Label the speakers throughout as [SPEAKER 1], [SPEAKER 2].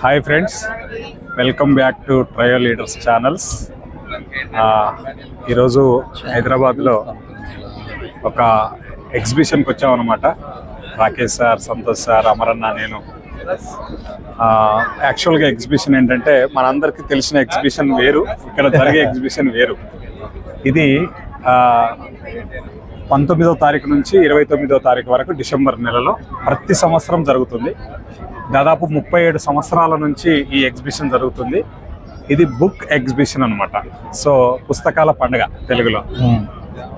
[SPEAKER 1] Hi friends, welcome back to trial leaders channels. ఈరోజు హైదరాబాద్లో ఒక ఎగ్జిబిషన్కి వచ్చామన్నమాట. రాకేష్ సార్, సంతోష్ సార్, అమరన్న, నేను. యాక్చువల్గా ఎగ్జిబిషన్ ఏంటంటే మనందరికీ తెలిసిన ఎగ్జిబిషన్ వేరు, ఇక్కడ జరిగే ఎగ్జిబిషన్ వేరు. ఇది 19వ తారీఖు నుంచి 29వ తారీఖు వరకు డిసెంబర్ నెలలో ప్రతి సంవత్సరం జరుగుతుంది. దాదాపు 37 సంవత్సరాల నుంచి ఈ ఎగ్జిబిషన్ జరుగుతుంది. ఇది బుక్ ఎగ్జిబిషన్ అనమాట. సో పుస్తకాల పండుగ తెలుగులో.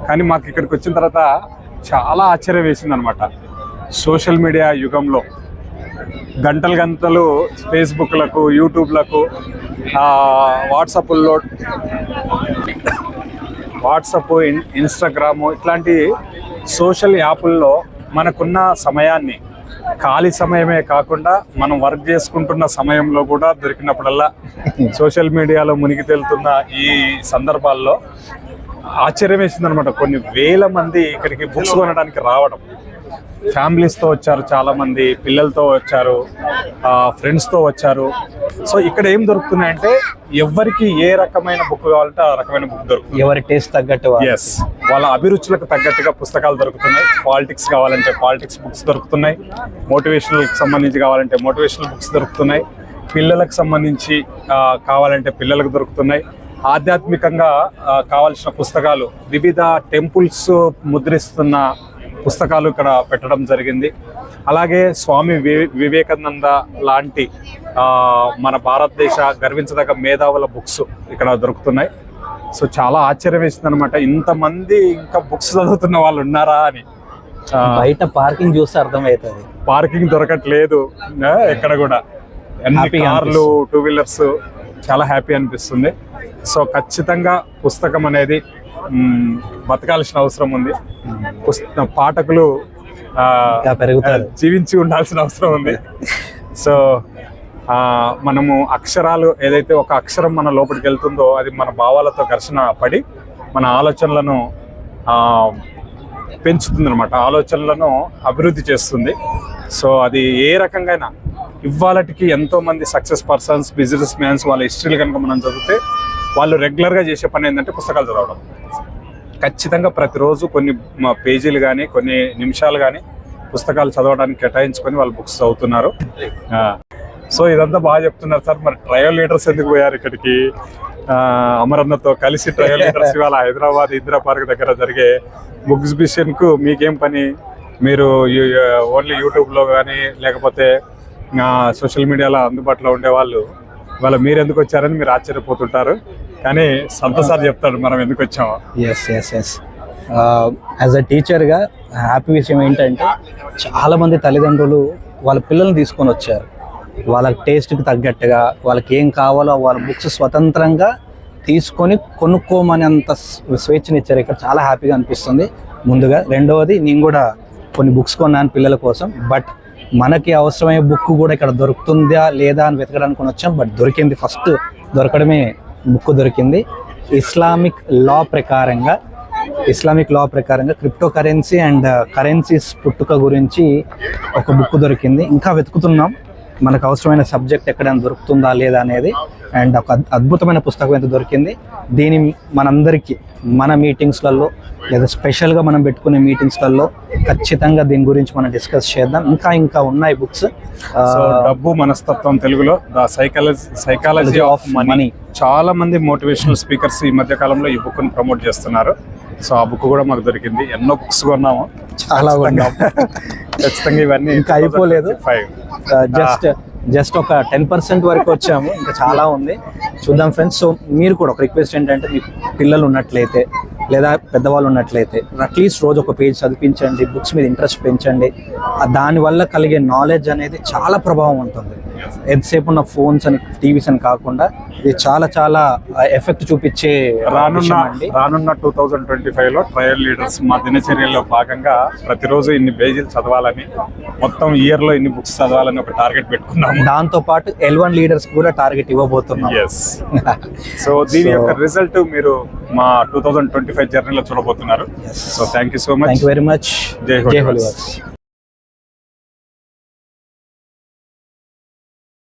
[SPEAKER 1] కానీ మాకు ఇక్కడికి వచ్చిన తర్వాత చాలా ఆశ్చర్యం వేసింది అనమాట. సోషల్ మీడియా యుగంలో గంటలు గంటలు ఫేస్బుక్లకు, యూట్యూబ్లకు, వాట్సాప్, ఇన్స్టాగ్రాము ఇట్లాంటి సోషల్ యాప్ల్లో మనకున్న సమయాన్ని, ఖాళీ సమయమే కాకుండా మనం వర్క్ చేసుకుంటున్న సమయంలో కూడా దొరికినప్పుడల్లా సోషల్ మీడియాలో మునిగి తేలుతున్న ఈ సందర్భాల్లో ఆశ్చర్యం వేసిందనమాట. కొన్ని వేల మంది ఇక్కడికి బుక్స్ కొనడానికి రావడం. ఫ్యామిలీస్తో వచ్చారు, చాలామంది పిల్లలతో వచ్చారు, ఫ్రెండ్స్తో వచ్చారు. సో ఇక్కడ ఏం దొరుకుతున్నాయంటే ఎవరికి ఏ రకమైన బుక్ కావాలంటే ఆ రకమైన బుక్ దొరుకుతుంది.
[SPEAKER 2] ఎవరి టేస్ట్ తగ్గట్టు,
[SPEAKER 1] ఎస్, వాళ్ళ అభిరుచులకు తగ్గట్టుగా పుస్తకాలు దొరుకుతున్నాయి. పాలిటిక్స్ కావాలంటే పాలిటిక్స్ బుక్స్ దొరుకుతున్నాయి, మోటివేషనల్కి సంబంధించి కావాలంటే మోటివేషనల్ బుక్స్ దొరుకుతున్నాయి, పిల్లలకు సంబంధించి కావాలంటే పిల్లలకు దొరుకుతున్నాయి. ఆధ్యాత్మికంగా కావాల్సిన పుస్తకాలు, వివిధ టెంపుల్స్ ముద్రిస్తున్న పుస్తకాలు ఇక్కడ పెట్టడం జరిగింది. అలాగే స్వామి వివేకానంద లాంటి మన భారతదేశ గర్వించదగ్గ మేధావుల బుక్స్ ఇక్కడ దొరుకుతున్నాయి. సో చాలా ఆశ్చర్యం వేసింది అనమాట, ఇంతమంది ఇంకా బుక్స్ చదువుతున్న వాళ్ళు ఉన్నారా అని.
[SPEAKER 2] బయట పార్కింగ్ చూస్తే అర్థమవుతుంది,
[SPEAKER 1] పార్కింగ్ దొరకట్లేదు ఎక్కడ కూడా. ఎన్ని కార్లు, 2 వీలర్స్, చాలా హ్యాపీ అనిపిస్తుంది. సో ఖచ్చితంగా పుస్తకం అనేది బతకాల్సిన అవసరం ఉంది. పాఠకులు జీవించి ఉండాల్సిన అవసరం ఉంది. సో మనము అక్షరాలు, ఏదైతే ఒక అక్షరం మన లోపలికి వెళ్తుందో అది మన భావాలతో ఘర్షణ పడి మన ఆలోచనలను పెంచుతుంది అనమాట, ఆలోచనలను అభివృద్ధి చేస్తుంది. సో అది ఏ రకంగా ఇవాళకి ఎంతోమంది సక్సెస్ పర్సన్స్, బిజినెస్ మ్యాన్స్ వాళ్ళ హిస్టరీలు కనుక మనం చదివితే వాళ్ళు రెగ్యులర్గా చేసే పని ఏంటంటే పుస్తకాలు చదవడం. ఖచ్చితంగా ప్రతిరోజు కొన్ని పేజీలు కానీ కొన్ని నిమిషాలు కానీ పుస్తకాలు చదవడానికి కేటాయించుకొని వాళ్ళు బుక్స్ చదువుతున్నారు. సో ఇదంతా బాగా చెప్తున్నారు సార్. మరి ట్రయల్ లీడర్స్ ఎందుకు పోయారు ఇక్కడికి? అమరన్నతో కలిసి ట్రయల్ లీడర్స్ ఇవాళ హైదరాబాద్ ఇందిరా పార్క్ దగ్గర జరిగే బుక్ ఎగ్జిబిషన్కు మీకేం పని? మీరు ఓన్లీ యూట్యూబ్లో కానీ లేకపోతే సోషల్ మీడియాలో అందుబాటులో ఉండేవాళ్ళు ఇవాళ మీరు ఎందుకు వచ్చారని మీరు ఆశ్చర్యపోతుంటారు. కానీ సంతోష్ సార్ చెప్తాడు మనం ఎందుకు వచ్చామో.
[SPEAKER 2] ఎస్ యాజ్ అ టీచర్గా హ్యాపీ విషయం ఏంటంటే చాలామంది తల్లిదండ్రులు వాళ్ళ పిల్లల్ని తీసుకొని వచ్చారు. వాళ్ళ టేస్ట్కి తగ్గట్టుగా వాళ్ళకి ఏం కావాలో వాళ్ళ బుక్స్ స్వతంత్రంగా తీసుకొని కొనుక్కోమనేంత స్వేచ్ఛనిచ్చారు. ఇక్కడ చాలా హ్యాపీగా అనిపిస్తుంది. ముందుగా రెండవది, నేను కూడా కొన్ని బుక్స్ కొన్నాను పిల్లల కోసం. బట్ మనకి అవసరమయ్యే బుక్ కూడా ఇక్కడ దొరుకుతుందా లేదా అని వెతకడానికి వచ్చాం. బట్ దొరికింది, ఫస్ట్ దొరకడమే బుక్ దొరికింది. ఇస్లామిక్ లా ప్రకారంగా క్రిప్టో కరెన్సీ అండ్ కరెన్సీస్ పుట్టుక గురించి ఒక బుక్ దొరికింది. ఇంకా వెతుకుతున్నాం మనకు అవసరమైన సబ్జెక్ట్ ఎక్కడైనా దొరుకుతుందా లేదా అనేది. అండ్ ఒక అద్భుతమైన పుస్తకం అయితే దొరికింది. దీని మనందరికీ మన మీటింగ్స్లలో లేదా స్పెషల్గా మనం పెట్టుకునే మీటింగ్స్లలో ఖచ్చితంగా దీని గురించి మనం డిస్కస్ చేద్దాం. ఇంకా ఉన్నాయి బుక్స్.
[SPEAKER 1] డబ్బు మనస్తత్వం, తెలుగులో ద సైకాలజీ ఆఫ్ మనీ. చాలా మంది మోటివేషనల్ స్పీకర్స్ ఈ మధ్య కాలంలో ఈ బుక్ ని ప్రమోట్ చేస్తున్నారు. సో ఆ బుక్ కూడా మాకు దొరికింది. ఎన్నో బుక్స్ కొన్నాము,
[SPEAKER 2] చాలా కొన్నాము.
[SPEAKER 1] ఖచ్చితంగా ఇవన్నీ
[SPEAKER 2] ఇంకా అయిపోలేదు. జస్ట్ ఒక 10% వరకు వచ్చాము, ఇంకా చాలా ఉంది, చూద్దాం ఫ్రెండ్స్. సో మీరు కూడా ఒక రిక్వెస్ట్ ఏంటంటే, మీకు పిల్లలు ఉన్నట్లయితే లేదా పెద్దవాళ్ళు ఉన్నట్లయితే అట్లీస్ట్ రోజు ఒక పేజ్ చదివించండి, బుక్స్ మీద ఇంట్రెస్ట్ పెంచండి. దానివల్ల కలిగే నాలెడ్జ్ అనేది చాలా ప్రభావం ఉంటుంది. ఎంతసేపు ఉన్న ఫోన్స్ అని, టీవీస్ అని కాకుండా ఇది చాలా చాలా ఎఫెక్ట్ చూపించే.
[SPEAKER 1] రానున్న 2025లో ట్రయల్ లీడర్స్ మా దినచర్యల్లో భాగంగా ప్రతిరోజు ఇన్ని పేజీలు చదవాలని, మొత్తం ఇయర్లో ఇన్ని బుక్స్ చదవాలని ఒక టార్గెట్ పెట్టుకున్నాము.
[SPEAKER 2] దాంతో పాటు L1 లీడర్స్ కూడా టార్గెట్ ఇవ్వబోతున్నాం.
[SPEAKER 1] సో దీని యొక్క రిజల్ట్ మీరు మా 2025 జర్నీలో చూడబోతున్నారు. So thank you so much.
[SPEAKER 2] Thank you very much.
[SPEAKER 1] జై హోలీవర్స్.